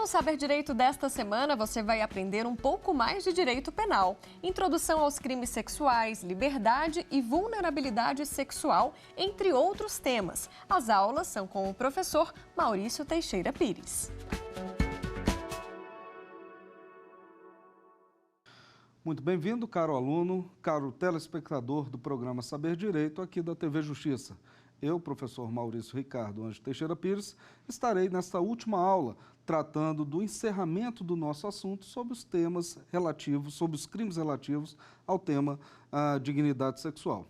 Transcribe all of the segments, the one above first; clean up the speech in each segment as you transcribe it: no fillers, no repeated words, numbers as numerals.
No Saber Direito desta semana, você vai aprender um pouco mais de direito penal, introdução aos crimes sexuais, liberdade e vulnerabilidade sexual, entre outros temas. As aulas são com o professor Maurício Teixeira Pires. Muito bem-vindo, caro aluno, caro telespectador do programa Saber Direito aqui da TV Justiça. Eu, professor Maurício Ricardo Anjo Teixeira Pires, estarei nesta última aula tratando do encerramento do nosso assunto sobre os temas relativos, sobre os crimes relativos ao tema dignidade sexual.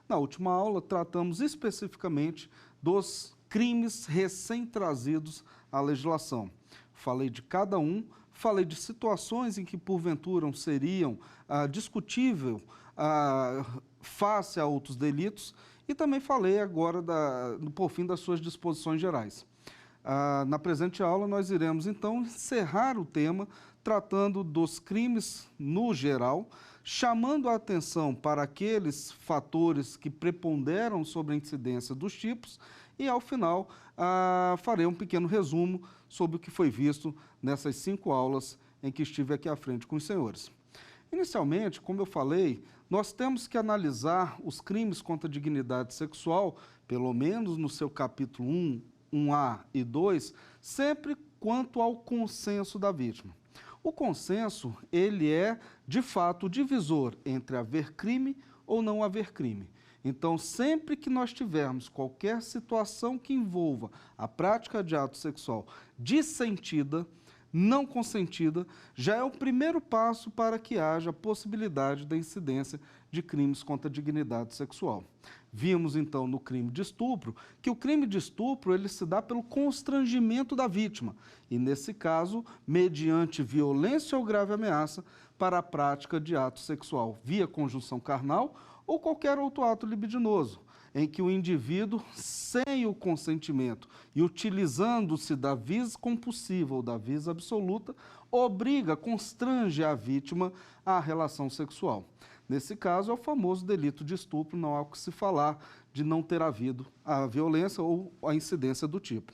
Na última aula, tratamos especificamente dos crimes recém-trazidos à legislação. Falei de cada um, falei de situações em que, porventura, seriam discutível face a outros delitos e também falei agora, por fim, das suas disposições gerais. Na presente aula, nós iremos, então, encerrar o tema tratando dos crimes no geral, chamando a atenção para aqueles fatores que preponderam sobre a incidência dos tipos e, ao final, farei um pequeno resumo sobre o que foi visto nessas 5 aulas em que estive aqui à frente com os senhores. Inicialmente, como eu falei, nós temos que analisar os crimes contra a dignidade sexual, pelo menos no seu capítulo 1, 1A e 2, sempre quanto ao consenso da vítima. O consenso, ele é, de fato, o divisor entre haver crime ou não haver crime. Então, sempre que nós tivermos qualquer situação que envolva a prática de ato sexual dissentida, não consentida, já é o primeiro passo para que haja possibilidade da incidência de crimes contra a dignidade sexual. Vimos, então, no crime de estupro, que o crime de estupro ele se dá pelo constrangimento da vítima, e, nesse caso, mediante violência ou grave ameaça para a prática de ato sexual, via conjunção carnal ou qualquer outro ato libidinoso, em que o indivíduo, sem o consentimento e utilizando-se da vis compulsiva ou da vis absoluta, obriga, constrange a vítima à relação sexual. Nesse caso, é o famoso delito de estupro, não há o que se falar de não ter havido a violência ou a incidência do tipo.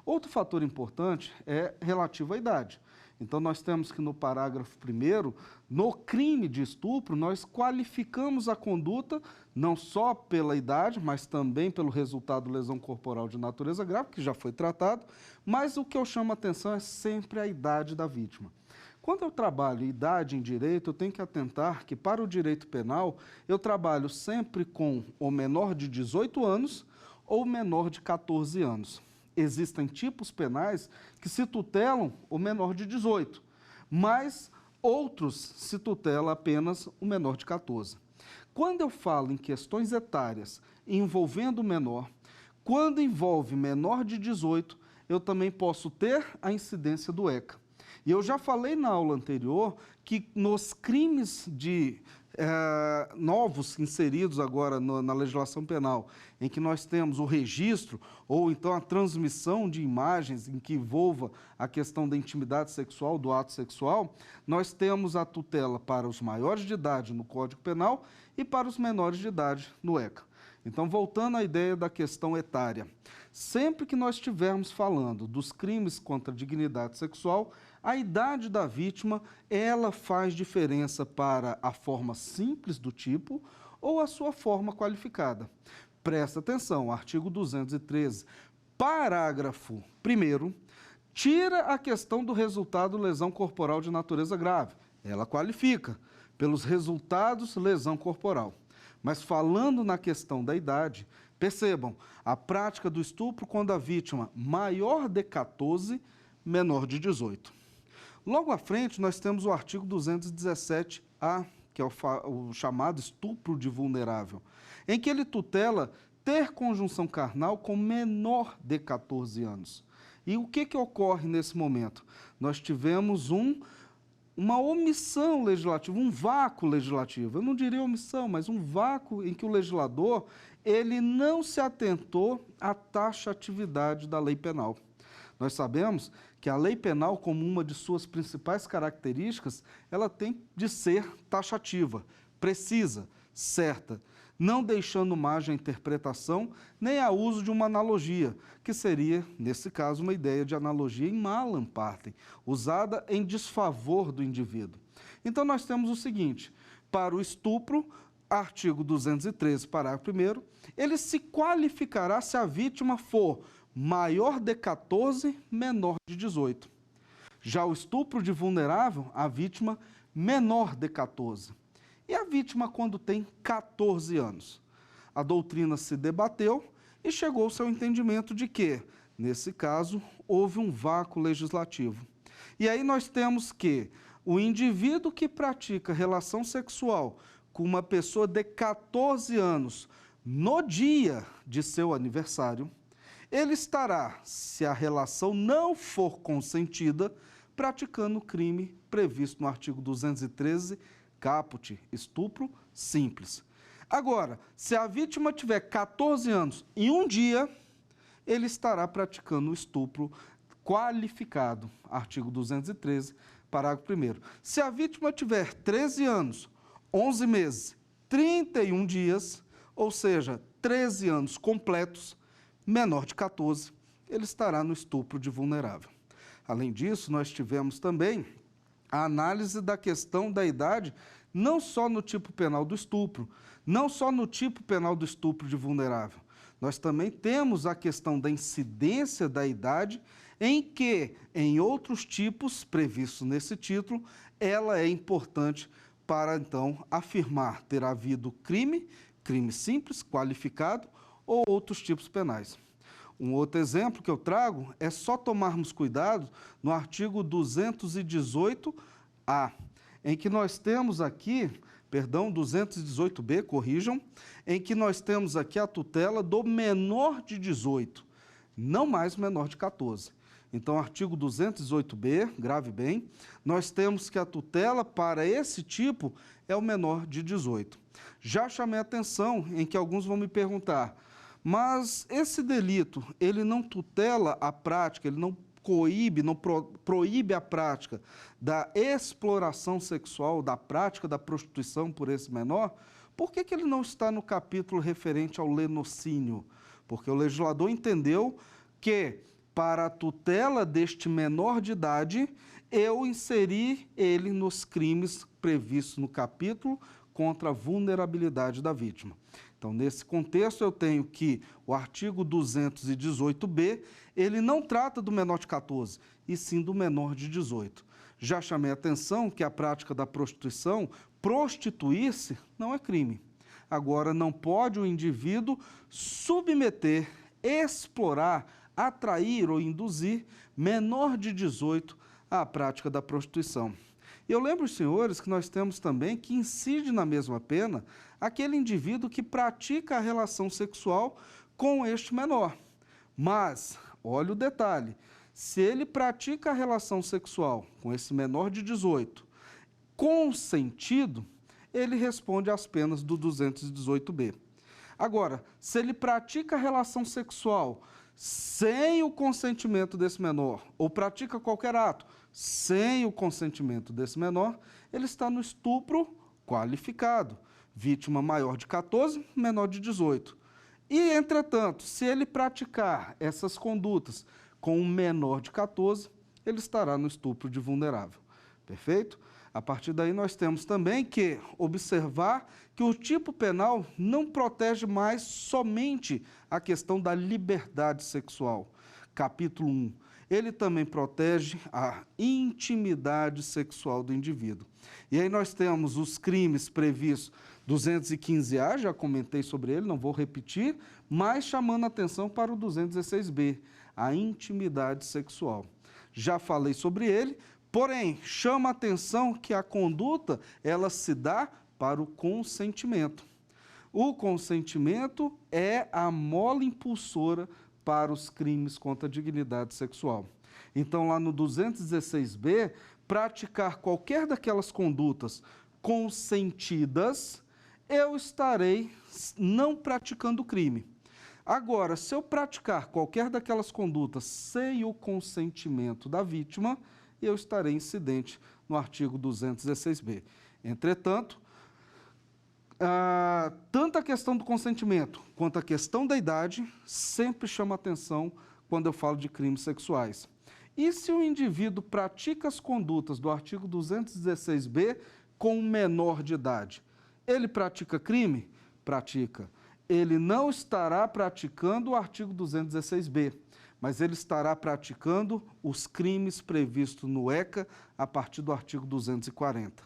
Outro fator importante é relativo à idade. Então, nós temos que no parágrafo 1º, no crime de estupro, nós qualificamos a conduta não só pela idade, mas também pelo resultado de lesão corporal de natureza grave, que já foi tratado, mas o que eu chamo a atenção é sempre a idade da vítima. Quando eu trabalho idade em direito, eu tenho que atentar que para o direito penal, eu trabalho sempre com o menor de 18 anos ou menor de 14 anos. Existem tipos penais que se tutelam o menor de 18, mas outros se tutelam apenas o menor de 14. Quando eu falo em questões etárias envolvendo o menor, quando envolve menor de 18, eu também posso ter a incidência do ECA. E eu já falei na aula anterior que nos crimes novos inseridos agora na legislação penal, em que nós temos o registro ou então a transmissão de imagens em que envolva a questão da intimidade sexual, do ato sexual, nós temos a tutela para os maiores de idade no Código Penal e para os menores de idade no ECA. Então, voltando à ideia da questão etária, sempre que nós estivermos falando dos crimes contra a dignidade sexual, a idade da vítima, ela faz diferença para a forma simples do tipo ou a sua forma qualificada. Presta atenção, artigo 213, parágrafo 1º, tira a questão do resultado lesão corporal de natureza grave. Ela qualifica pelos resultados lesão corporal. Mas falando na questão da idade, percebam, a prática do estupro quando a vítima maior de 14, menor de 18. Logo à frente, nós temos o artigo 217-A, que é o chamado estupro de vulnerável, em que ele tutela ter conjunção carnal com menor de 14 anos. E o que ocorre nesse momento? Nós tivemos uma omissão legislativa, um vácuo legislativo. Eu não diria omissão, mas um vácuo em que o legislador ele não se atentou à taxatividade da lei penal. Nós sabemos que a lei penal, como uma de suas principais características, ela tem de ser taxativa, precisa, certa. não deixando margem à interpretação nem a uso de uma analogia, que seria, nesse caso, uma ideia de analogia em malam partem, usada em desfavor do indivíduo. Então, nós temos o seguinte: para o estupro, artigo 213, parágrafo 1º, ele se qualificará se a vítima for maior de 14, menor de 18. Já o estupro de vulnerável, a vítima menor de 14. E a vítima quando tem 14 anos? A doutrina se debateu e chegou-se ao entendimento de que, nesse caso, houve um vácuo legislativo. E aí nós temos que o indivíduo que pratica relação sexual com uma pessoa de 14 anos no dia de seu aniversário, ele estará, se a relação não for consentida, praticando o crime previsto no artigo 213, caput, estupro simples. Agora, se a vítima tiver 14 anos e um dia, ele estará praticando o estupro qualificado, artigo 213, parágrafo 1º. Se a vítima tiver 13 anos, 11 meses, 31 dias, ou seja, 13 anos completos, menor de 14, ele estará no estupro de vulnerável. Além disso, nós tivemos também a análise da questão da idade, não só no tipo penal do estupro, não só no tipo penal do estupro de vulnerável. Nós também temos a questão da incidência da idade, em que, em outros tipos previstos nesse título, ela é importante para, então, afirmar ter havido crime, crime simples, qualificado, ou outros tipos penais. Um outro exemplo que eu trago é só tomarmos cuidado no artigo 218-A, em que nós temos aqui, 218-B, corrijam, em que nós temos aqui a tutela do menor de 18, não mais menor de 14. Então, artigo 218-B, grave bem, nós temos que a tutela para esse tipo é o menor de 18. Já chamei a atenção em que alguns vão me perguntar, mas esse delito, ele não tutela a prática, ele não coíbe, não proíbe a prática da exploração sexual, da prática da prostituição por esse menor? Por que ele não está no capítulo referente ao lenocínio? Porque o legislador entendeu que, para a tutela deste menor de idade, eu inseri ele nos crimes previstos no capítulo contra a vulnerabilidade da vítima. Então, nesse contexto, eu tenho que o artigo 218-B, ele não trata do menor de 14, e sim do menor de 18. Já chamei a atenção que a prática da prostituição, prostituir-se, não é crime. Agora, não pode o indivíduo submeter, explorar, atrair ou induzir menor de 18 à prática da prostituição. Eu lembro, os senhores, que nós temos também que incide na mesma pena aquele indivíduo que pratica a relação sexual com este menor. Mas, olha o detalhe, se ele pratica a relação sexual com esse menor de 18, consentido, ele responde às penas do 218-B. Agora, se ele pratica a relação sexual sem o consentimento desse menor, ou pratica qualquer ato sem o consentimento desse menor, ele está no estupro qualificado. Vítima maior de 14, menor de 18. E, entretanto, se ele praticar essas condutas com um menor de 14, ele estará no estupro de vulnerável. Perfeito? A partir daí, nós temos também que observar que o tipo penal não protege mais somente a questão da liberdade sexual. Capítulo 1. Ele também protege a intimidade sexual do indivíduo. E aí nós temos os crimes previstos 215-A, já comentei sobre ele, não vou repetir, mas chamando a atenção para o 216-B, a intimidade sexual. Já falei sobre ele, porém, chama a atenção que a conduta, ela se dá para o consentimento. O consentimento é a mola impulsora para os crimes contra a dignidade sexual. Então, lá no 216-B, praticar qualquer daquelas condutas consentidas, eu estarei não praticando crime. Agora, se eu praticar qualquer daquelas condutas sem o consentimento da vítima, eu estarei incidente no artigo 216-B. Entretanto, tanto a questão do consentimento quanto a questão da idade sempre chama atenção quando eu falo de crimes sexuais. E se o indivíduo pratica as condutas do artigo 216b com um menor de idade? Ele pratica crime? Pratica. Ele não estará praticando o artigo 216b, mas ele estará praticando os crimes previstos no ECA a partir do artigo 240.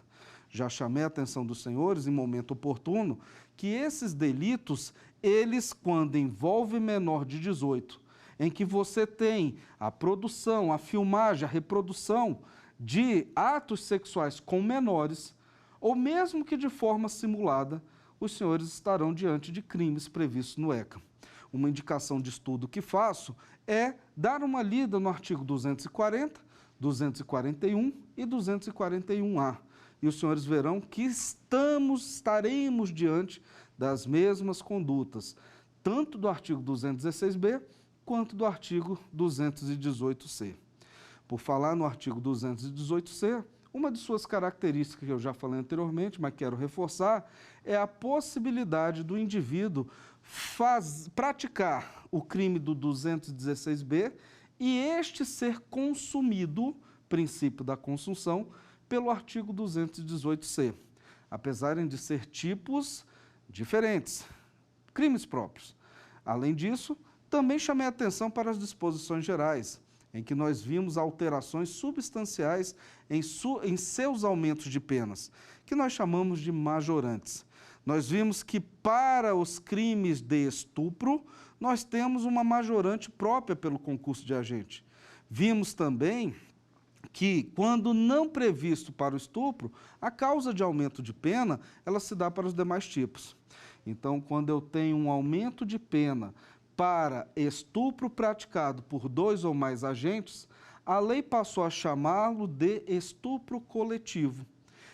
Já chamei a atenção dos senhores, em momento oportuno, que esses delitos, eles, quando envolvem menor de 18, em que você tem a produção, a filmagem, a reprodução de atos sexuais com menores, ou mesmo que de forma simulada, os senhores estarão diante de crimes previstos no ECA. Uma indicação de estudo que faço é dar uma lida no artigo 240, 241 e 241A. E os senhores verão que estaremos diante das mesmas condutas, tanto do artigo 216b quanto do artigo 218c. Por falar no artigo 218c, uma de suas características que eu já falei anteriormente, mas quero reforçar, é a possibilidade do indivíduo praticar o crime do 216b e este ser consumido, princípio da consunção, pelo artigo 218c, apesar de ser tipos diferentes, crimes próprios. Além disso, também chamei a atenção para as disposições gerais, em que nós vimos alterações substanciais em seus aumentos de penas, que nós chamamos de majorantes. Nós vimos que para os crimes de estupro, nós temos uma majorante própria pelo concurso de agente. Vimos também que, quando não previsto para o estupro, a causa de aumento de pena, ela se dá para os demais tipos. Então, quando eu tenho um aumento de pena para estupro praticado por 2 ou mais agentes, a lei passou a chamá-lo de estupro coletivo.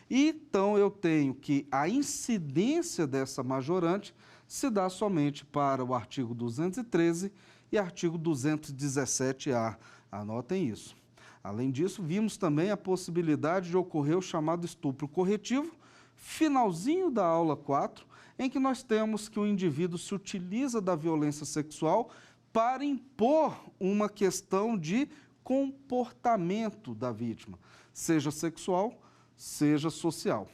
Então, eu tenho que a incidência dessa majorante se dá somente para o artigo 213 e artigo 217A. Anotem isso. Além disso, vimos também a possibilidade de ocorrer o chamado estupro corretivo, finalzinho da aula 4, em que nós temos que o indivíduo se utiliza da violência sexual para impor uma questão de comportamento da vítima, seja sexual, seja social.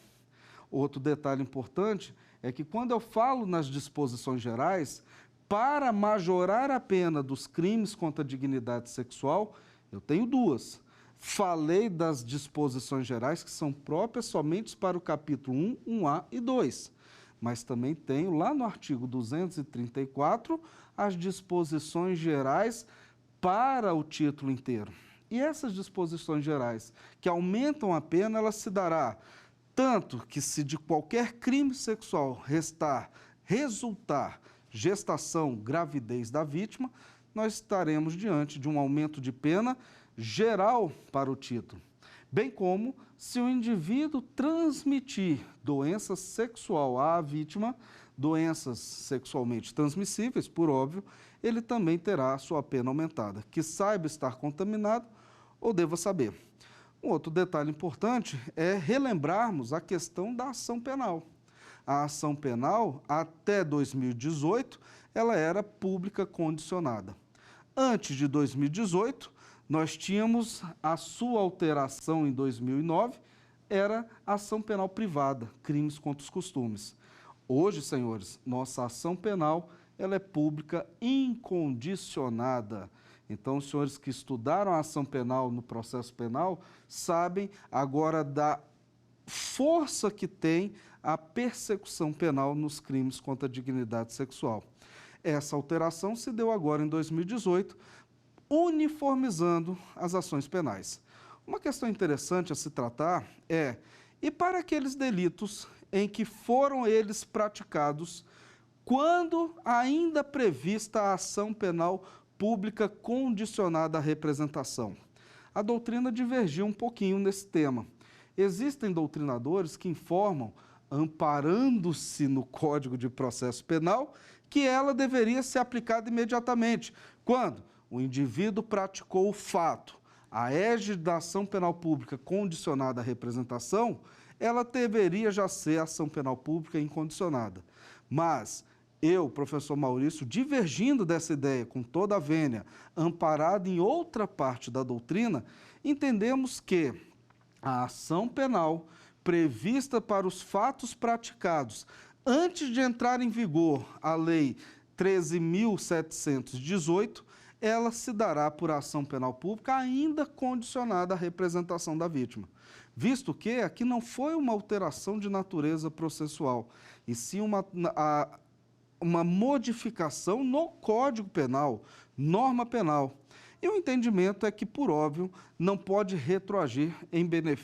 Outro detalhe importante é que quando eu falo nas disposições gerais, para majorar a pena dos crimes contra a dignidade sexual, eu tenho 2. Falei das disposições gerais que são próprias somente para o capítulo 1, 1A e 2. Mas também tenho lá no artigo 234 as disposições gerais para o título inteiro. E essas disposições gerais que aumentam a pena, ela se dará tanto que se de qualquer crime sexual resultar gestação, gravidez da vítima, nós estaremos diante de um aumento de pena geral para o título, bem como se o indivíduo transmitir doença sexual à vítima, doenças sexualmente transmissíveis, por óbvio, ele também terá a sua pena aumentada, que saiba estar contaminado ou deva saber. Um outro detalhe importante é relembrarmos a questão da ação penal. A ação penal, até 2018, ela era pública condicionada. Antes de 2018, nós tínhamos a sua alteração em 2009, era ação penal privada, crimes contra os costumes. Hoje, senhores, nossa ação penal, ela é pública incondicionada. Então, os senhores que estudaram a ação penal no processo penal, sabem agora da força que tem a persecução penal nos crimes contra a dignidade sexual. Essa alteração se deu agora em 2018, uniformizando as ações penais. Uma questão interessante a se tratar é, e para aqueles delitos em que foram eles praticados quando ainda prevista a ação penal pública condicionada à representação? A doutrina divergiu um pouquinho nesse tema. Existem doutrinadores que informam, amparando-se no Código de Processo Penal, que ela deveria ser aplicada imediatamente. Quando o indivíduo praticou o fato, a égide da ação penal pública condicionada à representação, ela deveria já ser ação penal pública incondicionada. Mas eu, professor Maurício, divergindo dessa ideia com toda a vênia, amparado em outra parte da doutrina, entendemos que a ação penal prevista para os fatos praticados antes de entrar em vigor a Lei 13.718, ela se dará por ação penal pública ainda condicionada à representação da vítima. Visto que aqui não foi uma alteração de natureza processual, e sim uma modificação no Código Penal, norma penal. E o entendimento é que, por óbvio, não pode retroagir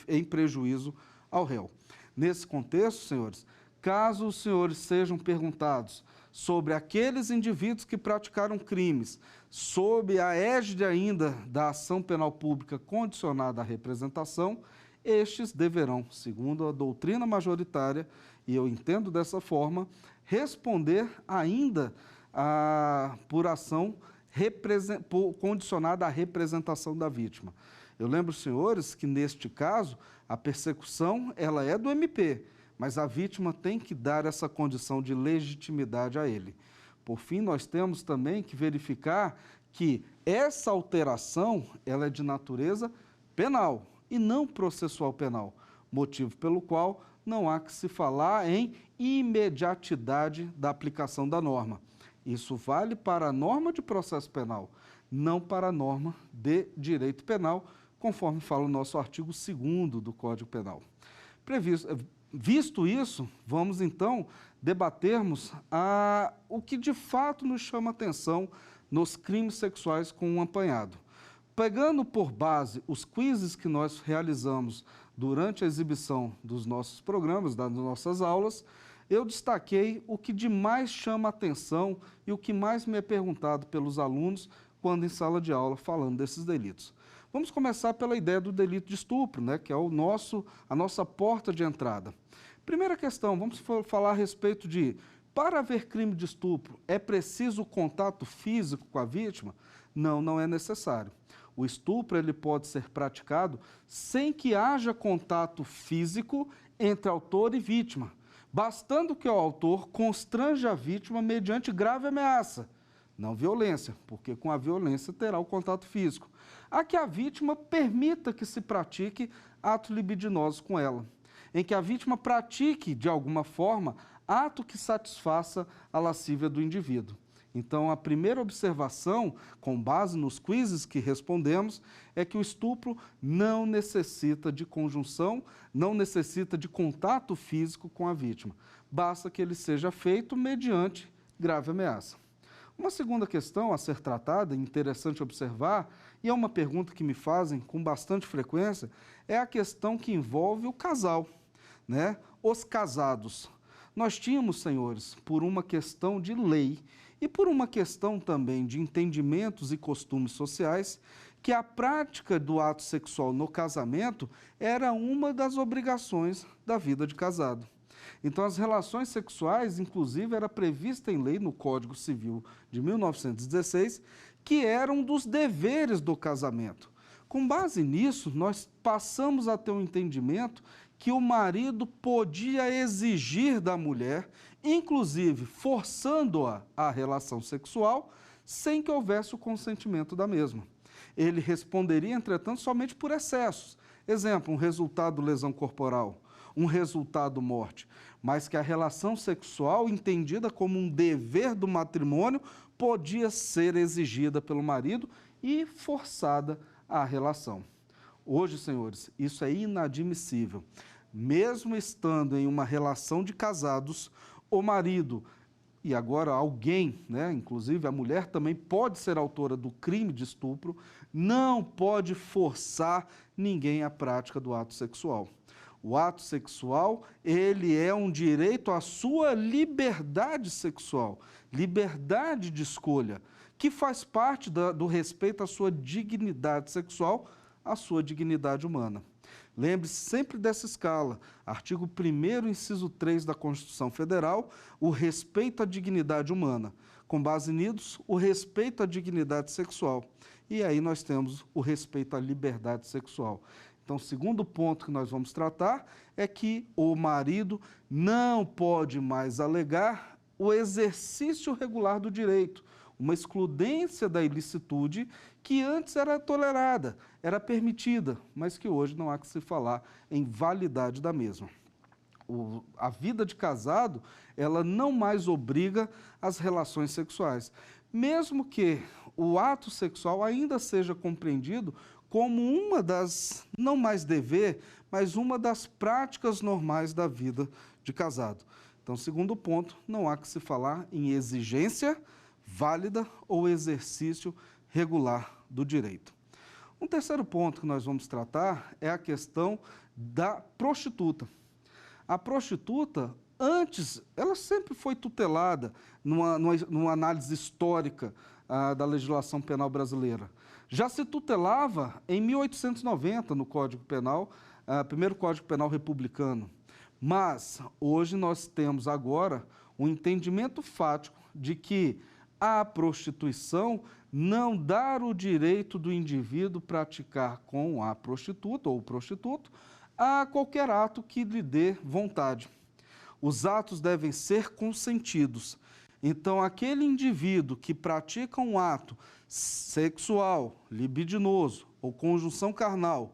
em prejuízo ao réu. Nesse contexto, senhores, caso os senhores sejam perguntados sobre aqueles indivíduos que praticaram crimes, sob a égide ainda da ação penal pública condicionada à representação, estes deverão, segundo a doutrina majoritária, e eu entendo dessa forma, responder ainda por ação condicionada à representação da vítima. Eu lembro, senhores, que neste caso, a persecução ela é do MP, mas a vítima tem que dar essa condição de legitimidade a ele. Por fim, nós temos também que verificar que essa alteração ela é de natureza penal e não processual penal, motivo pelo qual não há que se falar em imediatidade da aplicação da norma. Isso vale para a norma de processo penal, não para a norma de direito penal, conforme fala o nosso artigo 2º do Código Penal. Visto isso, vamos então debatermos o que de fato nos chama atenção nos crimes sexuais com um apanhado. Pegando por base os quizzes que nós realizamos durante a exibição dos nossos programas, das nossas aulas, eu destaquei o que de mais chama atenção e o que mais me é perguntado pelos alunos quando em sala de aula falando desses delitos. Vamos começar pela ideia do delito de estupro, né, que é a nossa porta de entrada. Primeira questão, vamos falar a respeito de, para haver crime de estupro, é preciso contato físico com a vítima? Não, não é necessário. O estupro ele pode ser praticado sem que haja contato físico entre autor e vítima, bastando que o autor constranja a vítima mediante grave ameaça, não violência, porque com a violência terá o contato físico, a que a vítima permita que se pratique atos libidinosos com ela, em que a vítima pratique, de alguma forma, ato que satisfaça a lascívia do indivíduo. Então, a primeira observação, com base nos quizzes que respondemos, é que o estupro não necessita de conjunção, não necessita de contato físico com a vítima. Basta que ele seja feito mediante grave ameaça. Uma segunda questão a ser tratada, interessante observar, e é uma pergunta que me fazem com bastante frequência, é a questão que envolve o casal, né? Os casados. Nós tínhamos, senhores, por uma questão de lei e por uma questão também de entendimentos e costumes sociais, que a prática do ato sexual no casamento era uma das obrigações da vida de casado. Então, as relações sexuais, inclusive, era prevista em lei no Código Civil de 1916, que era um dos deveres do casamento. Com base nisso, nós passamos a ter um entendimento que o marido podia exigir da mulher, inclusive forçando-a à relação sexual, sem que houvesse o consentimento da mesma. Ele responderia, entretanto, somente por excessos. Exemplo, um resultado lesão corporal, um resultado morte, mas que a relação sexual, entendida como um dever do matrimônio, podia ser exigida pelo marido e forçada à relação. Hoje, senhores, isso é inadmissível. Mesmo estando em uma relação de casados, o marido, e agora alguém, né, inclusive a mulher também pode ser autora do crime de estupro, não pode forçar ninguém à prática do ato sexual. O ato sexual, ele é um direito à sua liberdade sexual, liberdade de escolha, que faz parte do respeito à sua dignidade sexual, à sua dignidade humana. Lembre-se sempre dessa escala. Artigo 1º, inciso 3 da Constituição Federal, o respeito à dignidade humana. Com base nisso, o respeito à dignidade sexual. E aí nós temos o respeito à liberdade sexual. Então, o segundo ponto que nós vamos tratar é que o marido não pode mais alegar o exercício regular do direito, uma excludência da ilicitude que antes era tolerada, era permitida, mas que hoje não há que se falar em validade da mesma. A vida de casado, ela não mais obriga as relações sexuais, mesmo que o ato sexual ainda seja compreendido como uma das, não mais dever, mas uma das práticas normais da vida de casado. Então, segundo ponto, não há que se falar em exigência válida ou exercício regular do direito. Um terceiro ponto que nós vamos tratar é a questão da prostituta. A prostituta, antes, ela sempre foi tutelada numa análise histórica da legislação penal brasileira. Já se tutelava em 1890 no Código Penal, primeiro Código Penal republicano. Mas hoje nós temos agora um entendimento fático de que a prostituição não dá o direito do indivíduo praticar com a prostituta ou o prostituto a qualquer ato que lhe dê vontade. Os atos devem ser consentidos. Então, aquele indivíduo que pratica um ato sexual, libidinoso ou conjunção carnal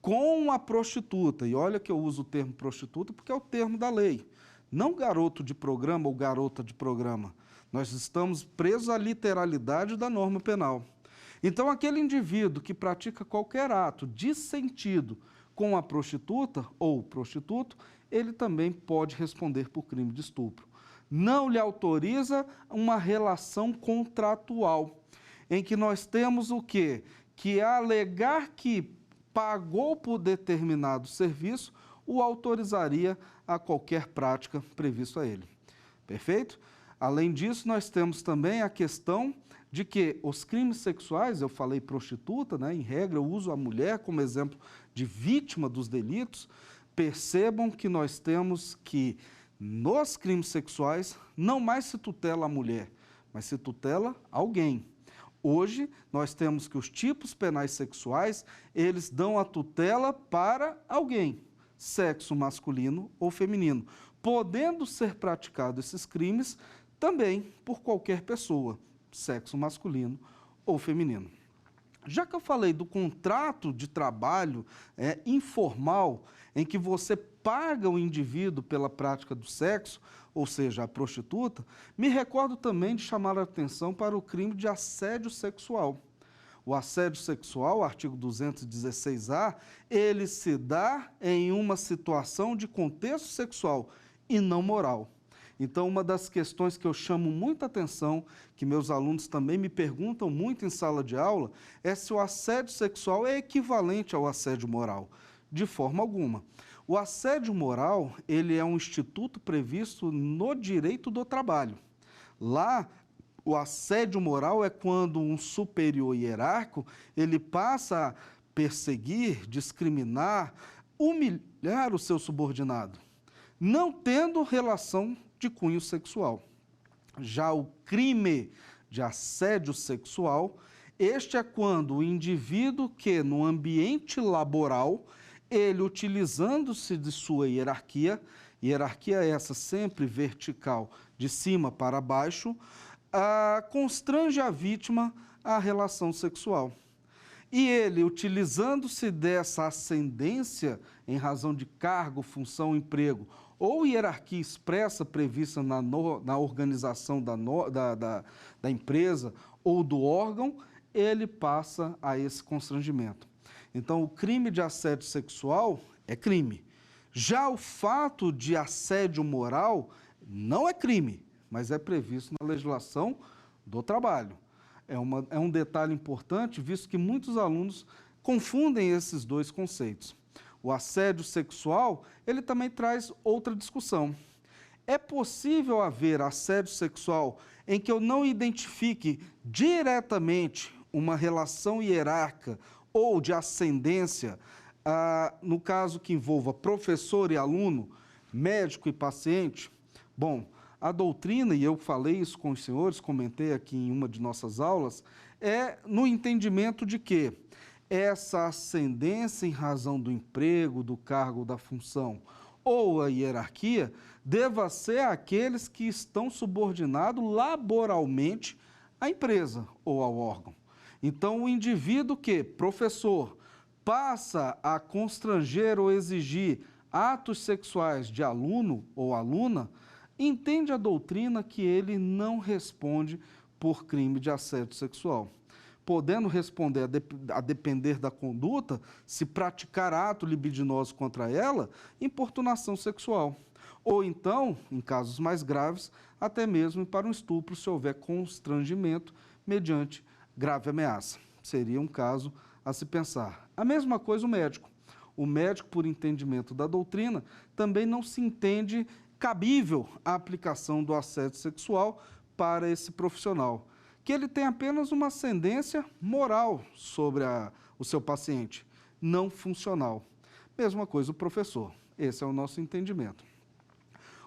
com a prostituta, e olha que eu uso o termo prostituta porque é o termo da lei, não garoto de programa ou garota de programa. Nós estamos presos à literalidade da norma penal. Então, aquele indivíduo que pratica qualquer ato dissentido com a prostituta ou prostituto, ele também pode responder por crime de estupro. Não lhe autoriza uma relação contratual, em que nós temos o quê? Que alegar que pagou por determinado serviço o autorizaria a qualquer prática prevista a ele. Perfeito? Além disso, nós temos também a questão de que os crimes sexuais, eu falei prostituta, né, em regra eu uso a mulher como exemplo de vítima dos delitos, percebam que nós temos que nos crimes sexuais não mais se tutela a mulher, mas se tutela alguém. Hoje, nós temos que os tipos penais sexuais, eles dão a tutela para alguém, sexo masculino ou feminino, podendo ser praticados esses crimes também por qualquer pessoa, sexo masculino ou feminino. Já que eu falei do contrato de trabalho informal, em que você paga o indivíduo pela prática do sexo, ou seja, a prostituta, me recordo também de chamar a atenção para o crime de assédio sexual. O assédio sexual, artigo 216-A, ele se dá em uma situação de contexto sexual e não moral. Então, uma das questões que eu chamo muita atenção, que meus alunos também me perguntam muito em sala de aula, é se o assédio sexual é equivalente ao assédio moral. De forma alguma. O assédio moral, ele é um instituto previsto no direito do trabalho. Lá, o assédio moral é quando um superior hierárquico, ele passa a perseguir, discriminar, humilhar o seu subordinado, não tendo relação de cunho sexual. Já o crime de assédio sexual, este é quando o indivíduo que no ambiente laboral, ele utilizando-se de sua hierarquia essa sempre vertical, de cima para baixo, constrange a vítima à relação sexual. E ele, utilizando-se dessa ascendência em razão de cargo, função, emprego, ou hierarquia expressa prevista na organização da empresa ou do órgão, ele passa a esse constrangimento. Então, o crime de assédio sexual é crime. Já o fato de assédio moral não é crime, mas é previsto na legislação do trabalho. É um detalhe importante, visto que muitos alunos confundem esses dois conceitos. O assédio sexual, ele também traz outra discussão. É possível haver assédio sexual em que eu não identifique diretamente uma relação hierárquica ou de ascendência, no caso que envolva professor e aluno, médico e paciente? Bom, a doutrina, e eu falei isso com os senhores, comentei aqui em uma de nossas aulas, é no entendimento de que essa ascendência em razão do emprego, do cargo, da função ou a hierarquia, deva ser aqueles que estão subordinados laboralmente à empresa ou ao órgão. Então, o indivíduo que, professor, passa a constranger ou exigir atos sexuais de aluno ou aluna, entende a doutrina que ele não responde por crime de assédio sexual, podendo responder a depender da conduta, se praticar ato libidinoso contra ela, importunação sexual. Ou então, em casos mais graves, até mesmo para um estupro, se houver constrangimento mediante grave ameaça. Seria um caso a se pensar. A mesma coisa o médico. O médico, por entendimento da doutrina, também não se entende cabível a aplicação do assédio sexual para esse profissional, que ele tem apenas uma ascendência moral sobre o seu paciente, não funcional. Mesma coisa o professor. Esse é o nosso entendimento.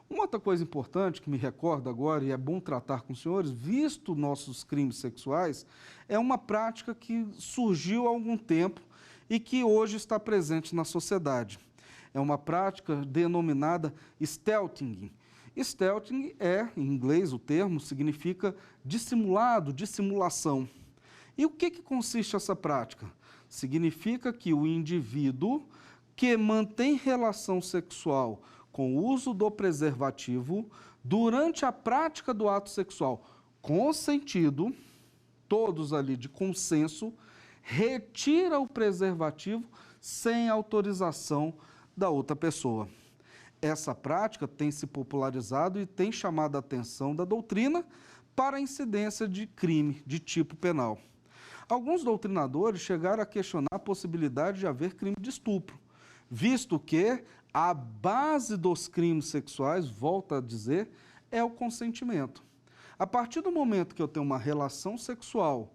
Uma outra coisa importante que me recordo agora, e é bom tratar com os senhores, visto nossos crimes sexuais, é uma prática que surgiu há algum tempo e que hoje está presente na sociedade. É uma prática denominada stealthing. Stealthing é, em inglês o termo, significa dissimulado, dissimulação. E o que consiste essa prática? Significa que o indivíduo que mantém relação sexual com o uso do preservativo durante a prática do ato sexual consentido, todos ali de consenso, retira o preservativo sem autorização da outra pessoa. Essa prática tem se popularizado e tem chamado a atenção da doutrina para a incidência de crime de tipo penal. Alguns doutrinadores chegaram a questionar a possibilidade de haver crime de estupro, visto que a base dos crimes sexuais, volto a dizer, é o consentimento. A partir do momento que eu tenho uma relação sexual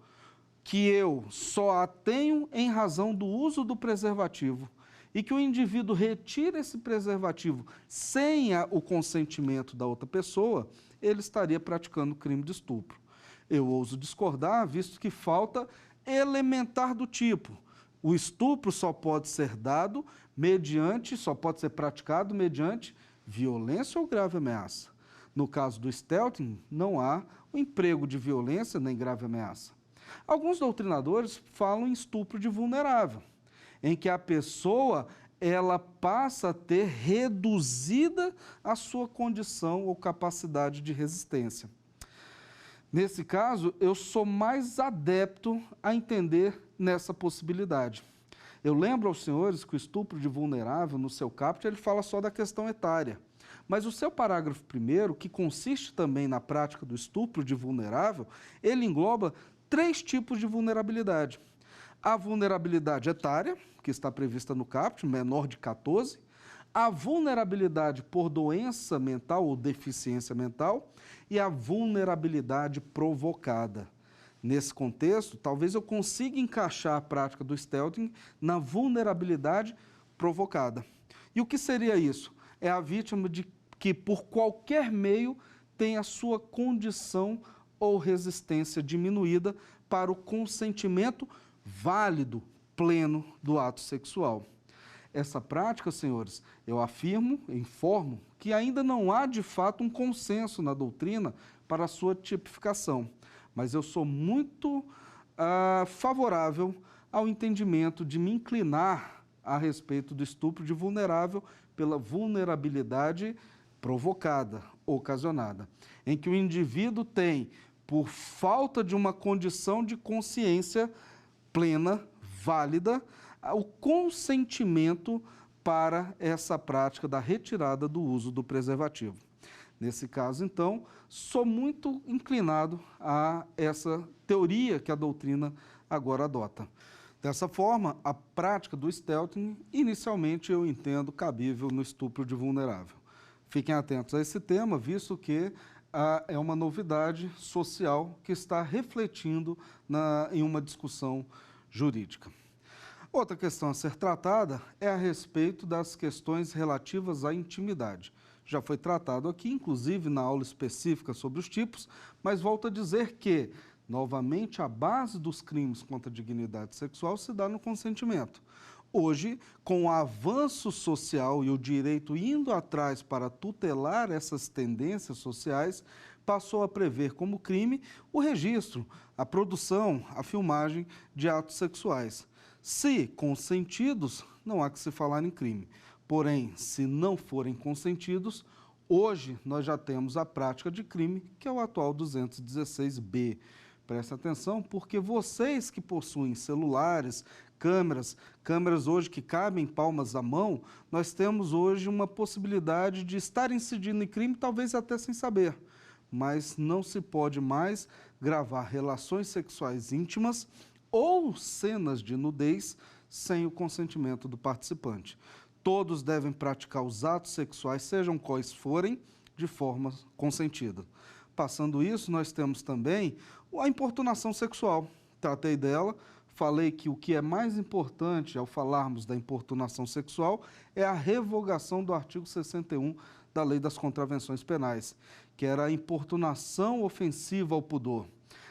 que eu só a tenho em razão do uso do preservativo e que o indivíduo retira esse preservativo sem o consentimento da outra pessoa, ele estaria praticando crime de estupro. Eu ouso discordar, visto que falta elementar do tipo. O estupro só pode ser dado só pode ser praticado mediante violência ou grave ameaça. No caso do stealthing, não há o emprego de violência nem grave ameaça. Alguns doutrinadores falam em estupro de vulnerável, em que a pessoa ela passa a ter reduzida a sua condição ou capacidade de resistência. Nesse caso, eu sou mais adepto a entender nessa possibilidade. Eu lembro aos senhores que o estupro de vulnerável, no seu caput, ele fala só da questão etária. Mas o seu parágrafo 1º, que consiste também na prática do estupro de vulnerável, ele engloba 3 tipos de vulnerabilidade. A vulnerabilidade etária, que está prevista no caput, menor de 14, a vulnerabilidade por doença mental ou deficiência mental e a vulnerabilidade provocada. Nesse contexto, talvez eu consiga encaixar a prática do stealthing na vulnerabilidade provocada. E o que seria isso? É a vítima que, por qualquer meio, tem a sua condição ou resistência diminuída para o consentimento válido, pleno do ato sexual. Essa prática, senhores, eu afirmo, informo, que ainda não há de fato um consenso na doutrina para a sua tipificação, mas eu sou muito favorável ao entendimento de me inclinar a respeito do estupro de vulnerável pela vulnerabilidade provocada, ocasionada, em que o indivíduo tem, por falta de uma condição de consciência plena, válida, o consentimento para essa prática da retirada do uso do preservativo. Nesse caso, então, sou muito inclinado a essa teoria que a doutrina agora adota. Dessa forma, a prática do stealthing, inicialmente eu entendo cabível no estupro de vulnerável. Fiquem atentos a esse tema, visto que é uma novidade social que está refletindo em uma discussão jurídica. Outra questão a ser tratada é a respeito das questões relativas à intimidade. Já foi tratado aqui, inclusive na aula específica sobre os tipos, mas volto a dizer que Novamente, a base dos crimes contra a dignidade sexual se dá no consentimento. Hoje, com o avanço social e o direito indo atrás para tutelar essas tendências sociais, passou a prever como crime o registro, a produção, a filmagem de atos sexuais. Se consentidos, não há que se falar em crime. Porém, se não forem consentidos, hoje nós já temos a prática de crime, que é o atual 216B. Presta atenção, porque vocês que possuem celulares, câmeras hoje que cabem em palmas da mão, nós temos hoje uma possibilidade de estar incidindo em crime, talvez até sem saber. Mas não se pode mais gravar relações sexuais íntimas ou cenas de nudez sem o consentimento do participante. Todos devem praticar os atos sexuais, sejam quais forem, de forma consentida. Passando isso, nós temos também a importunação sexual. Tratei dela, falei que o que é mais importante ao falarmos da importunação sexual é a revogação do artigo 61 da Lei das Contravenções Penais, que era a importunação ofensiva ao pudor.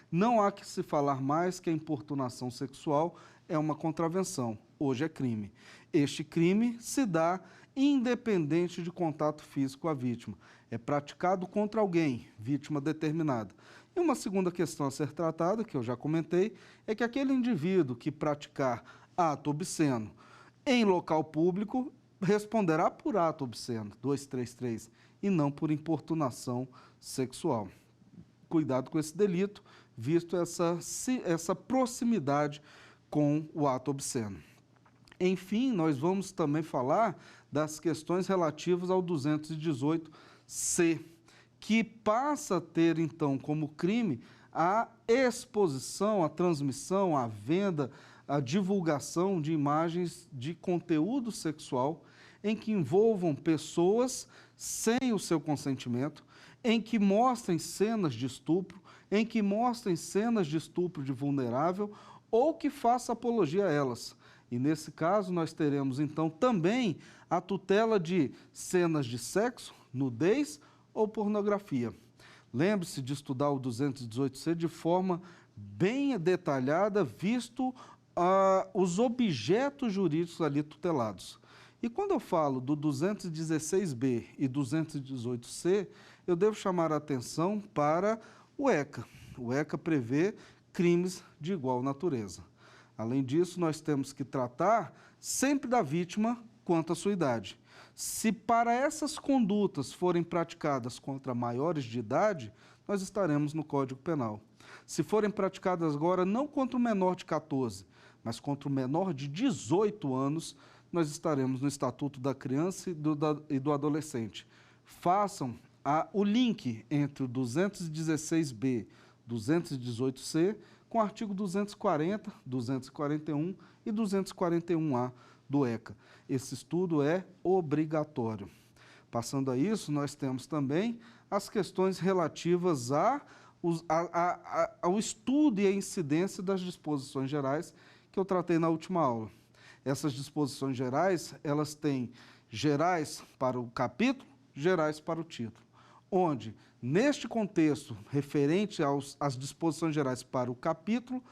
Não há que se falar mais que a importunação sexual é uma contravenção, hoje é crime. Este crime se dá independente de contato físico com a vítima. É praticado contra alguém, vítima determinada. E uma segunda questão a ser tratada, que eu já comentei, é que aquele indivíduo que praticar ato obsceno em local público responderá por ato obsceno, 233, e não por importunação sexual. Cuidado com esse delito, visto essa proximidade com o ato obsceno. Enfim, nós vamos também falar das questões relativas ao 218C, que passa a ter, então, como crime a exposição, a transmissão, a venda, a divulgação de imagens de conteúdo sexual em que envolvam pessoas sem o seu consentimento, em que mostrem cenas de estupro, em que mostrem cenas de estupro de vulnerável ou que faça apologia a elas. E nesse caso nós teremos então também a tutela de cenas de sexo, nudez ou pornografia. Lembre-se de estudar o 218C de forma bem detalhada, visto os objetos jurídicos ali tutelados. E quando eu falo do 216B e 218C, eu devo chamar a atenção para o ECA. O ECA prevê crimes de igual natureza. Além disso, nós temos que tratar sempre da vítima quanto à sua idade. Se para essas condutas forem praticadas contra maiores de idade, nós estaremos no Código Penal. Se forem praticadas agora não contra o menor de 14, mas contra o menor de 18 anos, nós estaremos no Estatuto da Criança e do Adolescente. Façam o link entre o 216B, 218C, com o artigo 240, 241 e 241A do ECA. Esse estudo é obrigatório. Passando a isso, nós temos também as questões relativas ao estudo e à incidência das disposições gerais que eu tratei na última aula. Essas disposições gerais, elas têm gerais para o capítulo, gerais para o título, onde, neste contexto referente às disposições gerais para o capítulo,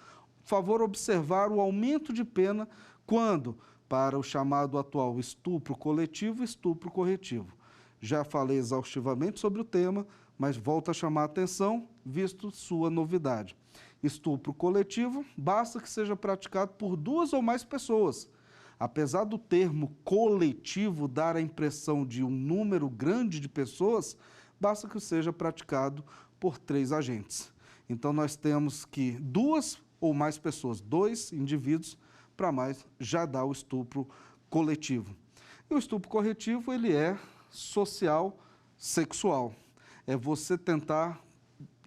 favor observar o aumento de pena quando, para o chamado atual estupro coletivo e estupro corretivo. Já falei exaustivamente sobre o tema, mas volto a chamar a atenção, visto sua novidade. Estupro coletivo, basta que seja praticado por 2 ou mais pessoas. Apesar do termo coletivo dar a impressão de um número grande de pessoas, basta que seja praticado por 3 agentes. Então, nós temos que 2 ou mais pessoas, 2 indivíduos para mais, já dá o estupro coletivo. E o estupro corretivo, ele é social, sexual. É você tentar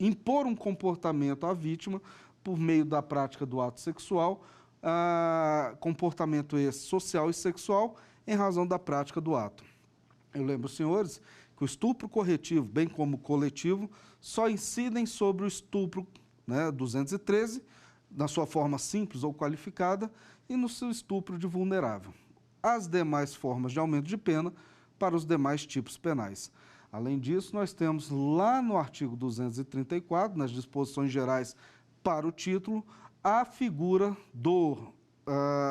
impor um comportamento à vítima por meio da prática do ato sexual, comportamento esse social e sexual em razão da prática do ato. Eu lembro, senhores, que o estupro corretivo, bem como o coletivo, só incidem sobre o estupro 213, na sua forma simples ou qualificada, e no seu estupro de vulnerável. As demais formas de aumento de pena para os demais tipos penais. Além disso, nós temos lá no artigo 234, nas disposições gerais para o título, a figura do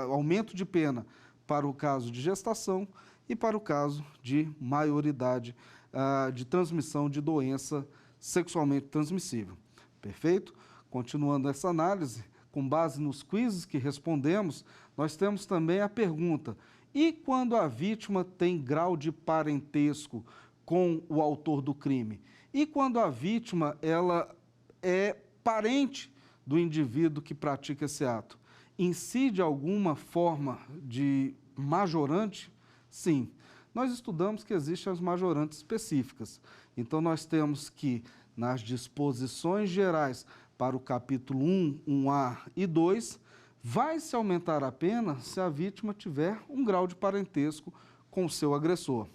aumento de pena para o caso de gestação e para o caso de maioridade de transmissão de doença sexualmente transmissível. Perfeito? Continuando essa análise, com base nos quizzes que respondemos, nós temos também a pergunta: e quando a vítima tem grau de parentesco com o autor do crime? E quando a vítima ela é parente do indivíduo que pratica esse ato? Incide alguma forma de majorante? Sim. Nós estudamos que existem as majorantes específicas. Então, nós temos que, nas disposições gerais para o capítulo 1, 1A e 2, vai se aumentar a pena se a vítima tiver um grau de parentesco com o seu agressor.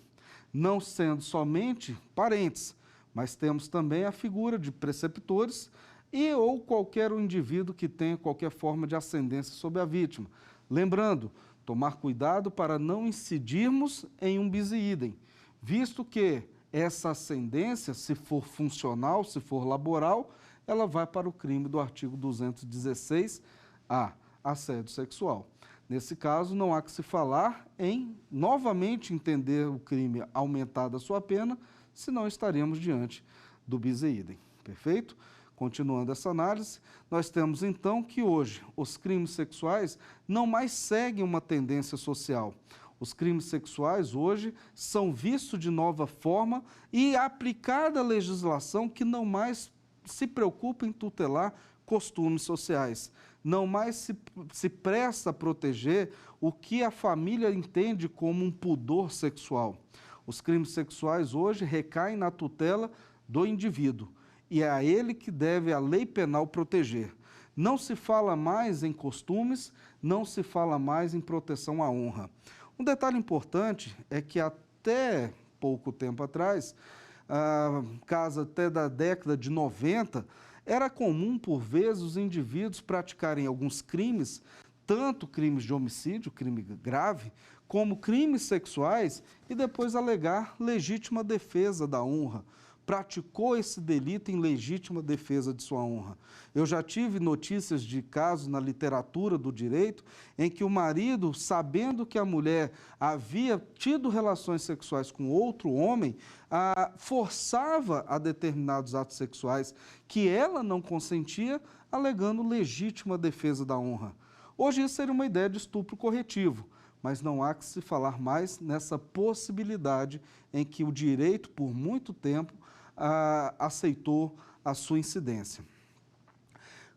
Não sendo somente parentes, mas temos também a figura de preceptores e ou qualquer indivíduo que tenha qualquer forma de ascendência sobre a vítima. Lembrando, tomar cuidado para não incidirmos em um bis idem, visto que essa ascendência, se for funcional, se for laboral, ela vai para o crime do artigo 216-A, assédio sexual. Nesse caso, não há que se falar em novamente entender o crime aumentada a sua pena, senão estaríamos diante do bis idem. Perfeito? Continuando essa análise, nós temos então que hoje os crimes sexuais não mais seguem uma tendência social. Os crimes sexuais hoje são vistos de nova forma e aplicada a legislação que não mais se preocupa em tutelar costumes sociais, não mais se presta a proteger o que a família entende como um pudor sexual. Os crimes sexuais hoje recaem na tutela do indivíduo e é a ele que deve a lei penal proteger. Não se fala mais em costumes, não se fala mais em proteção à honra. Um detalhe importante é que até pouco tempo atrás, caso até da década de 90, era comum, por vezes, os indivíduos praticarem alguns crimes, tanto crimes de homicídio, crime grave, como crimes sexuais, e depois alegar legítima defesa da honra. Praticou esse delito em legítima defesa de sua honra. Eu já tive notícias de casos na literatura do direito em que o marido, sabendo que a mulher havia tido relações sexuais com outro homem, forçava a determinados atos sexuais que ela não consentia, alegando legítima defesa da honra. Hoje isso seria uma ideia de estupro corretivo, mas não há que se falar mais nessa possibilidade em que o direito, por muito tempo, aceitou a sua incidência.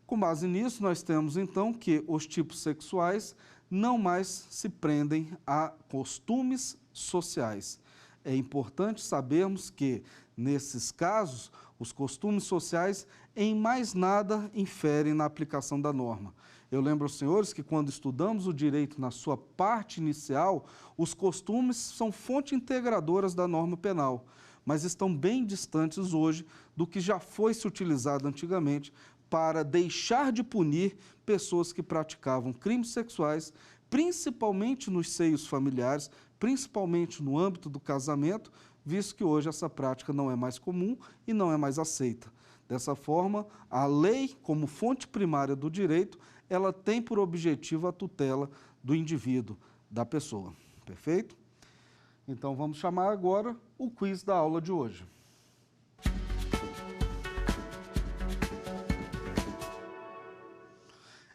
Com base nisso, nós temos então que os tipos sexuais não mais se prendem a costumes sociais. É importante sabermos que, nesses casos, os costumes sociais em mais nada inferem na aplicação da norma. Eu lembro aos senhores que quando estudamos o direito na sua parte inicial, os costumes são fonte integradoras da norma penal, mas estão bem distantes hoje do que já foi se utilizado antigamente para deixar de punir pessoas que praticavam crimes sexuais, principalmente nos seios familiares, principalmente no âmbito do casamento, visto que hoje essa prática não é mais comum e não é mais aceita. Dessa forma, a lei, como fonte primária do direito, ela tem por objetivo a tutela do indivíduo, da pessoa. Perfeito? Então, vamos chamar agora o quiz da aula de hoje.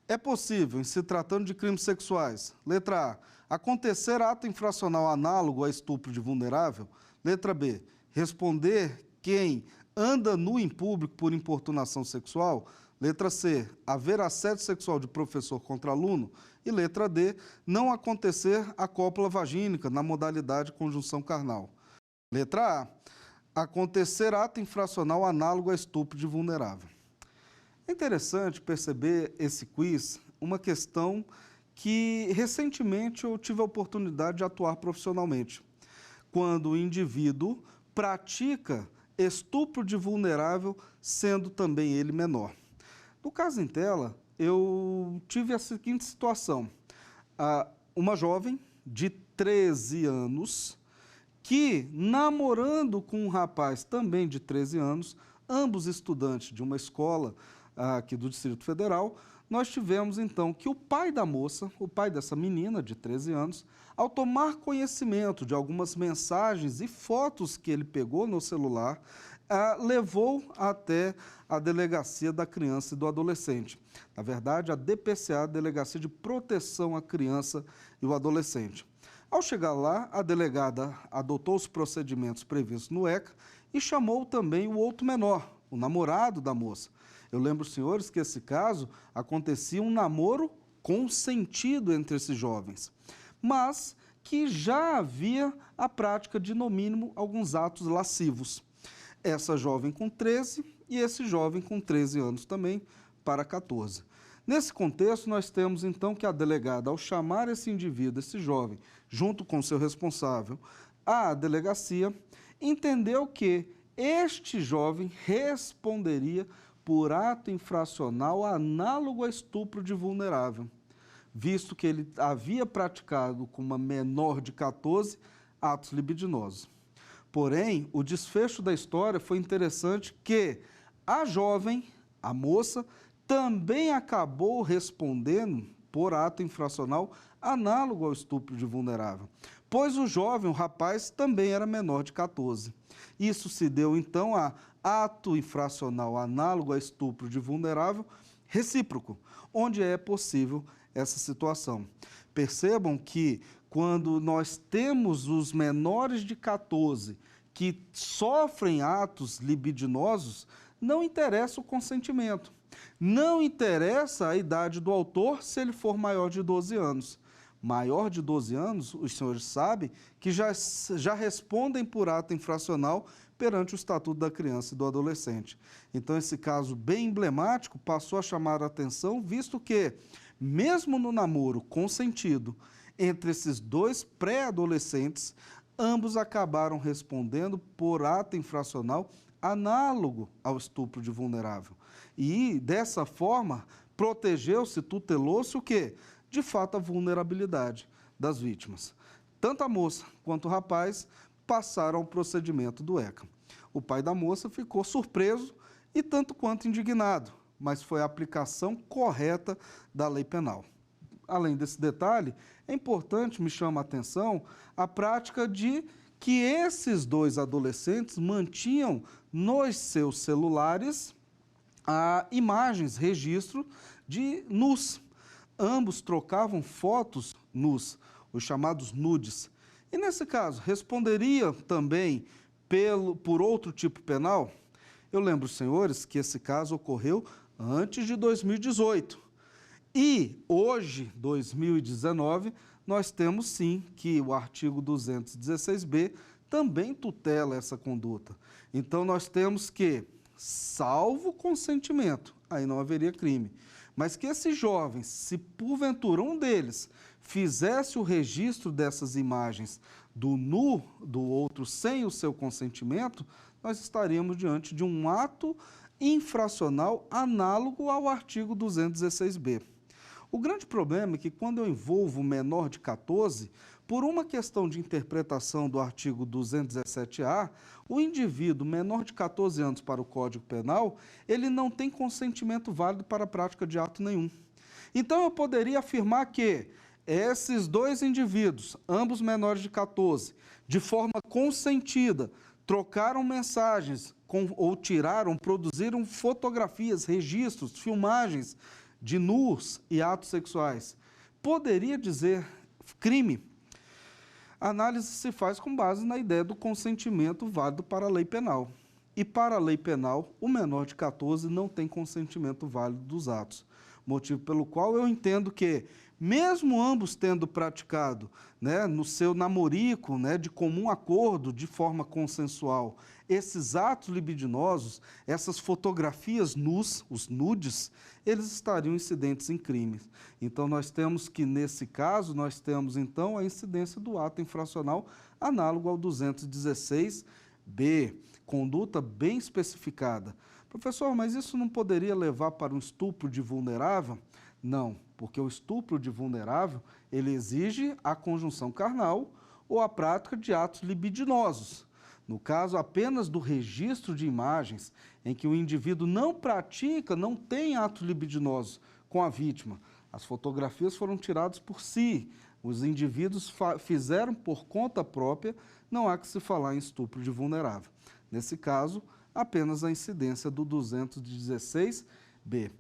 É possível, em se tratando de crimes sexuais, letra A, acontecer ato infracional análogo a estupro de vulnerável? Letra B, responder quem anda nu em público por importunação sexual? Letra C, haver assédio sexual de professor contra aluno? E letra D, não acontecer a cópula vagínica na modalidade conjunção carnal. Letra A, acontecer ato infracional análogo a estupro de vulnerável. É interessante perceber esse quiz, uma questão que recentemente eu tive a oportunidade de atuar profissionalmente. Quando o indivíduo pratica estupro de vulnerável, sendo também ele menor. No caso em tela, eu tive a seguinte situação. Uma jovem de 13 anos que, namorando com um rapaz também de 13 anos, ambos estudantes de uma escola aqui do Distrito Federal, nós tivemos então que o pai da moça, o pai dessa menina de 13 anos, ao tomar conhecimento de algumas mensagens e fotos que ele pegou no celular, levou até a Delegacia da Criança e do Adolescente. Na verdade, a DPCA, Delegacia de Proteção à Criança e ao Adolescente. Ao chegar lá, a delegada adotou os procedimentos previstos no ECA e chamou também o outro menor, o namorado da moça. Eu lembro, senhores, que esse caso acontecia um namoro consentido entre esses jovens, mas que já havia a prática de, no mínimo, alguns atos lascivos. Essa jovem com 13 e esse jovem com 13 anos também, para 14. Nesse contexto, nós temos então que a delegada, ao chamar esse indivíduo, esse jovem, junto com seu responsável, à delegacia, entendeu que este jovem responderia por ato infracional análogo a estupro de vulnerável, visto que ele havia praticado com uma menor de 14 atos libidinosos. Porém, o desfecho da história foi interessante que a jovem, a moça, também acabou respondendo por ato infracional análogo ao estupro de vulnerável, pois o jovem, o rapaz, também era menor de 14. Isso se deu, então, a ato infracional análogo a estupro de vulnerável recíproco, onde é possível essa situação. Percebam que quando nós temos os menores de 14 que sofrem atos libidinosos, não interessa o consentimento. Não interessa a idade do autor se ele for maior de 12 anos. Maior de 12 anos, os senhores sabem que já respondem por ato infracional perante o Estatuto da Criança e do Adolescente. Então, esse caso bem emblemático passou a chamar a atenção, visto que, mesmo no namoro consentido entre esses dois pré-adolescentes, ambos acabaram respondendo por ato infracional análogo ao estupro de vulnerável. E, dessa forma, protegeu-se, tutelou-se o quê? De fato, a vulnerabilidade das vítimas. Tanto a moça quanto o rapaz passaram ao procedimento do ECA. O pai da moça ficou surpreso e tanto quanto indignado, mas foi a aplicação correta da lei penal. Além desse detalhe, é importante, me chama a atenção, a prática de que esses dois adolescentes mantinham nos seus celulares imagens, registro de nus. Ambos trocavam fotos nus, os chamados nudes. E nesse caso, responderia também por outro tipo penal? Eu lembro, senhores, que esse caso ocorreu antes de 2018. E hoje, 2019, nós temos sim que o artigo 216b também tutela essa conduta. Então nós temos que, salvo consentimento, aí não haveria crime, mas que esses jovens, se porventura um deles fizesse o registro dessas imagens do nu do outro sem o seu consentimento, nós estaríamos diante de um ato infracional análogo ao artigo 216b. O grande problema é que quando eu envolvo menor de 14, por uma questão de interpretação do artigo 217-A, o indivíduo menor de 14 anos para o Código Penal, ele não tem consentimento válido para a prática de ato nenhum. Então, eu poderia afirmar que esses dois indivíduos, ambos menores de 14, de forma consentida, trocaram mensagens ou produziram fotografias, registros, filmagens de nus e atos sexuais. Poderia dizer crime? A análise se faz com base na ideia do consentimento válido para a lei penal. E para a lei penal, o menor de 14 não tem consentimento válido dos atos. Motivo pelo qual eu entendo que, mesmo ambos tendo praticado, no seu namorico, de comum acordo, de forma consensual, esses atos libidinosos, essas fotografias nus, os nudes, eles estariam incidentes em crimes. Então, nós temos que, nesse caso, nós temos, então, a incidência do ato infracional análogo ao 216b, conduta bem especificada. Professor, mas isso não poderia levar para um estupro de vulnerável? Não, porque o estupro de vulnerável, ele exige a conjunção carnal ou a prática de atos libidinosos. No caso apenas do registro de imagens, em que o indivíduo não pratica, não tem ato libidinoso com a vítima, as fotografias foram tiradas por si, os indivíduos fizeram por conta própria, não há que se falar em estupro de vulnerável. Nesse caso, apenas a incidência do 216-B.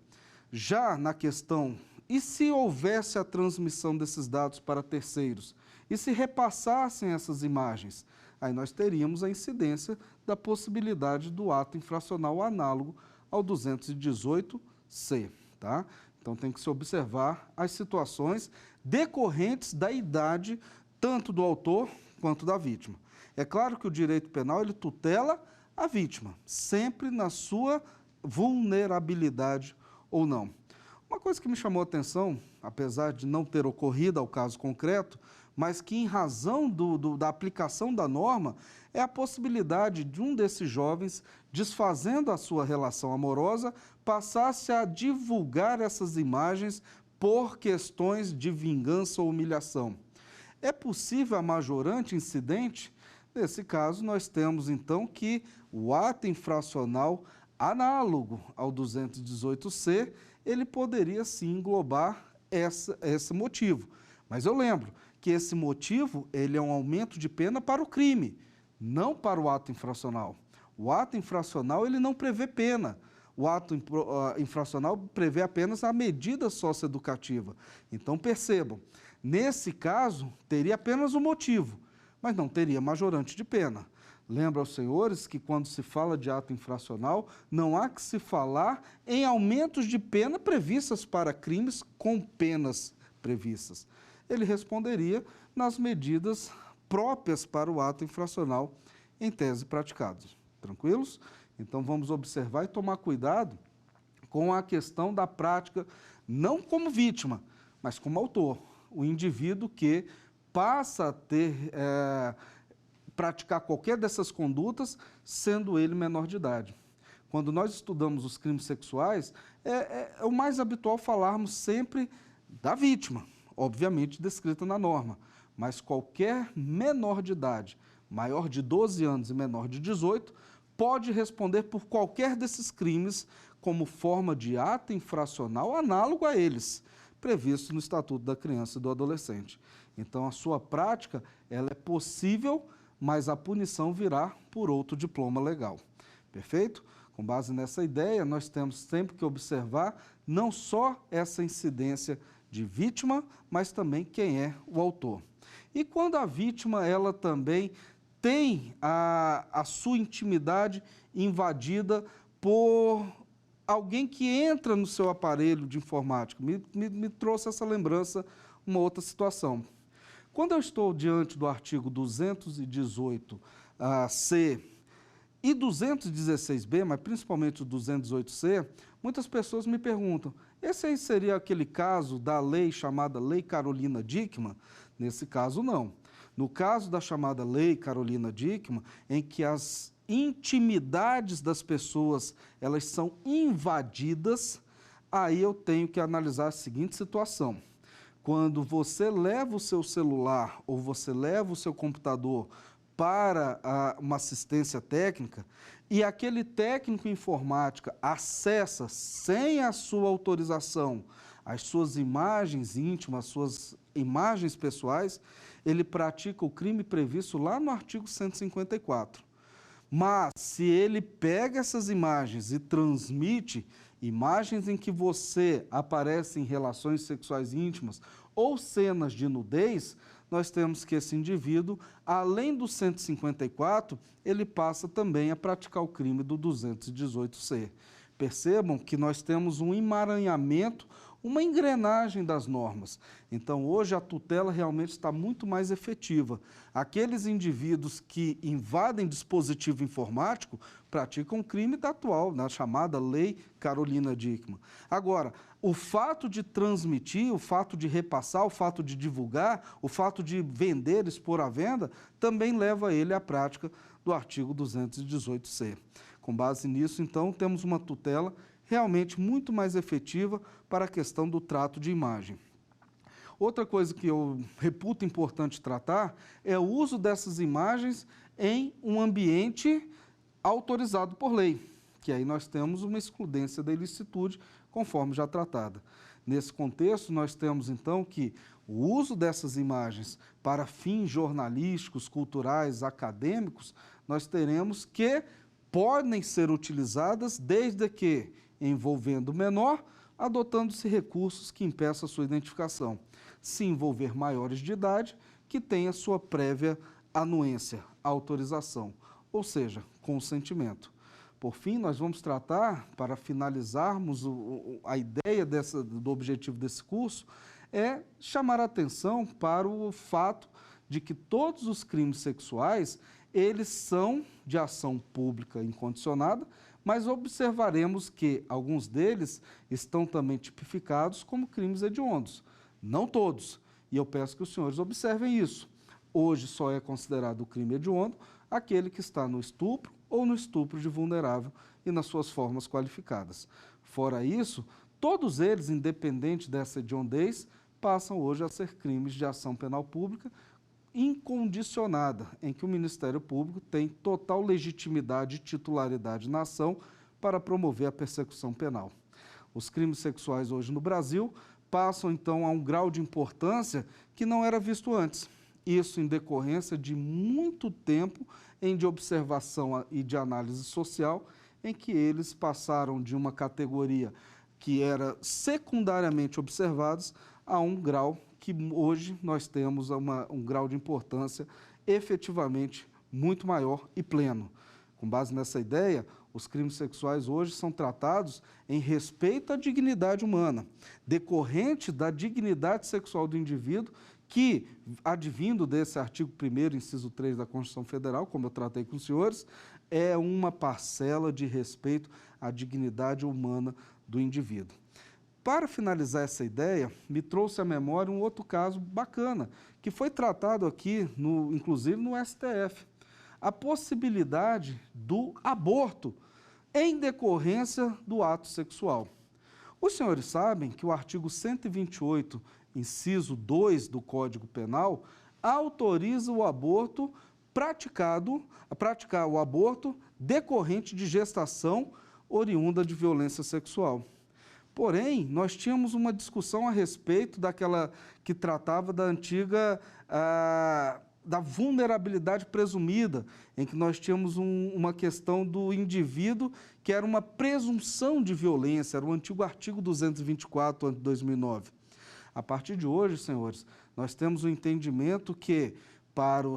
Já na questão, e se houvesse a transmissão desses dados para terceiros? E se repassassem essas imagens? Aí nós teríamos a incidência da possibilidade do ato infracional análogo ao 218-C, tá? Então tem que se observar as situações decorrentes da idade tanto do autor quanto da vítima. É claro que o direito penal ele tutela a vítima, sempre na sua vulnerabilidade ou não. Uma coisa que me chamou a atenção, apesar de não ter ocorrido ao caso concreto, mas que em razão da aplicação da norma, é a possibilidade de um desses jovens, desfazendo a sua relação amorosa, passasse a divulgar essas imagens por questões de vingança ou humilhação. É possível a majorante incidente? Nesse caso, nós temos então que o ato infracional análogo ao 218-C, ele poderia sim englobar esse motivo. Mas eu lembro que esse motivo ele é um aumento de pena para o crime, não para o ato infracional. O ato infracional ele não prevê pena. O ato infracional prevê apenas a medida socioeducativa. Então percebam, nesse caso teria apenas um motivo, mas não teria majorante de pena. Lembro aos senhores que quando se fala de ato infracional, não há que se falar em aumentos de pena previstas para crimes com penas previstas. Ele responderia nas medidas próprias para o ato infracional em tese praticados. Tranquilos? Então vamos observar e tomar cuidado com a questão da prática, não como vítima, mas como autor. O indivíduo que passa a praticar qualquer dessas condutas, sendo ele menor de idade. Quando nós estudamos os crimes sexuais, é o mais habitual falarmos sempre da vítima, obviamente descrita na norma, mas qualquer menor de idade, maior de 12 anos e menor de 18, pode responder por qualquer desses crimes como forma de ato infracional análogo a eles, previsto no Estatuto da Criança e do Adolescente. Então, a sua prática ela é possível, mas a punição virá por outro diploma legal. Perfeito? Com base nessa ideia, nós temos sempre que observar não só essa incidência de vítima, mas também quem é o autor. E quando a vítima ela também tem a sua intimidade invadida por alguém que entra no seu aparelho de informática. Me trouxe essa lembrança uma outra situação. Quando eu estou diante do artigo 218-C e 216-B, mas principalmente o 218-C, muitas pessoas me perguntam, esse aí seria aquele caso da lei chamada Lei Carolina Dickmann? Nesse caso, não. No caso da chamada Lei Carolina Dickmann, em que as intimidades das pessoas elas são invadidas, aí eu tenho que analisar a seguinte situação. Quando você leva o seu celular ou você leva o seu computador para uma assistência técnica e aquele técnico informática acessa sem a sua autorização as suas imagens íntimas, as suas imagens pessoais, ele pratica o crime previsto lá no artigo 154. Mas se ele pega essas imagens e transmite imagens em que você aparece em relações sexuais íntimas ou cenas de nudez, nós temos que esse indivíduo, além do 154, ele passa também a praticar o crime do 218-C. Percebam que nós temos um emaranhamento, uma engrenagem das normas. Então, hoje, a tutela realmente está muito mais efetiva. Aqueles indivíduos que invadem dispositivo informático praticam crime da atual, na chamada Lei Carolina Dickmann. Agora, o fato de transmitir, o fato de repassar, o fato de divulgar, o fato de vender, expor à venda, também leva ele à prática do artigo 218-C. Com base nisso, então, temos uma tutela realmente muito mais efetiva para a questão do trato de imagem. Outra coisa que eu reputo importante tratar é o uso dessas imagens em um ambiente autorizado por lei, que aí nós temos uma excludência da ilicitude, conforme já tratada. Nesse contexto, nós temos, então, que o uso dessas imagens para fins jornalísticos, culturais, acadêmicos, nós teremos que podem ser utilizadas desde que envolvendo o menor, adotando-se recursos que impeçam a sua identificação. Se envolver maiores de idade, que tenha sua prévia anuência, autorização, ou seja, consentimento. Por fim, nós vamos tratar, para finalizarmos a ideia do objetivo desse curso, é chamar a atenção para o fato de que todos os crimes sexuais, eles são de ação pública incondicionada, mas observaremos que alguns deles estão também tipificados como crimes hediondos. Não todos, e eu peço que os senhores observem isso. Hoje só é considerado crime hediondo aquele que está no estupro ou no estupro de vulnerável e nas suas formas qualificadas. Fora isso, todos eles, independente dessa hediondez, passam hoje a ser crimes de ação penal pública incondicionada, em que o Ministério Público tem total legitimidade e titularidade na ação para promover a persecução penal. Os crimes sexuais hoje no Brasil passam, então, a um grau de importância que não era visto antes. Isso em decorrência de muito tempo de observação e de análise social, em que eles passaram de uma categoria que era secundariamente observados a um grau que hoje nós temos um grau de importância efetivamente muito maior e pleno. Com base nessa ideia, os crimes sexuais hoje são tratados em respeito à dignidade humana, decorrente da dignidade sexual do indivíduo, que, advindo desse artigo 1º, inciso 3 da Constituição Federal, como eu tratei com os senhores, é uma parcela de respeito à dignidade humana do indivíduo. Para finalizar essa ideia, me trouxe à memória um outro caso bacana, que foi tratado aqui, inclusive no STF. A possibilidade do aborto em decorrência do ato sexual. Os senhores sabem que o artigo 128, inciso 2 do Código Penal, autoriza o aborto praticar o aborto decorrente de gestação oriunda de violência sexual. Porém, nós tínhamos uma discussão a respeito daquela que tratava da antiga, da vulnerabilidade presumida, em que nós tínhamos uma questão do indivíduo que era uma presunção de violência, era o antigo artigo 224 de 2009. A partir de hoje, senhores, nós temos o entendimento que para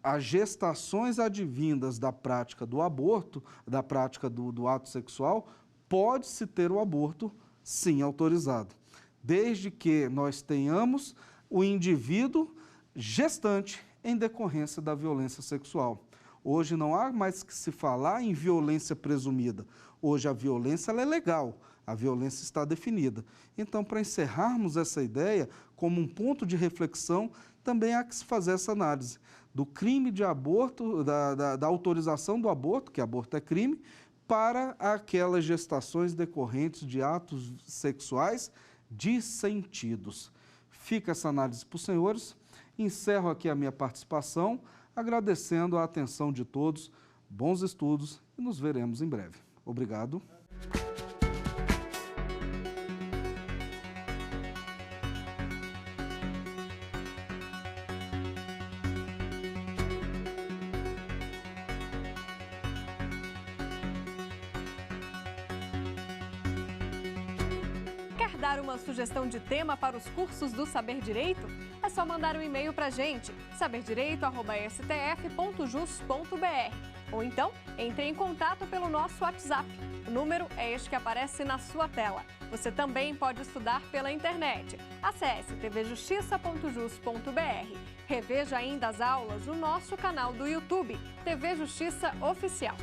as gestações advindas da prática do aborto, da prática do ato sexual, pode-se ter o aborto, sim, autorizado, desde que nós tenhamos o indivíduo gestante em decorrência da violência sexual. Hoje não há mais que se falar em violência presumida. Hoje a violência ela é legal, a violência está definida. Então, para encerrarmos essa ideia, como um ponto de reflexão, também há que se fazer essa análise do crime de aborto, da autorização do aborto, que aborto é crime, para aquelas gestações decorrentes de atos sexuais dissentidos. Fica essa análise para os senhores. Encerro aqui a minha participação, agradecendo a atenção de todos, bons estudos e nos veremos em breve. Obrigado. Quer dar uma sugestão de tema para os cursos do Saber Direito? É só mandar um e-mail para a gente, saberdireito@stf.jus.br. Ou então, entre em contato pelo nosso WhatsApp. O número é este que aparece na sua tela. Você também pode estudar pela internet. Acesse tvjustiça.jus.br. Reveja ainda as aulas no nosso canal do YouTube, TV Justiça Oficial.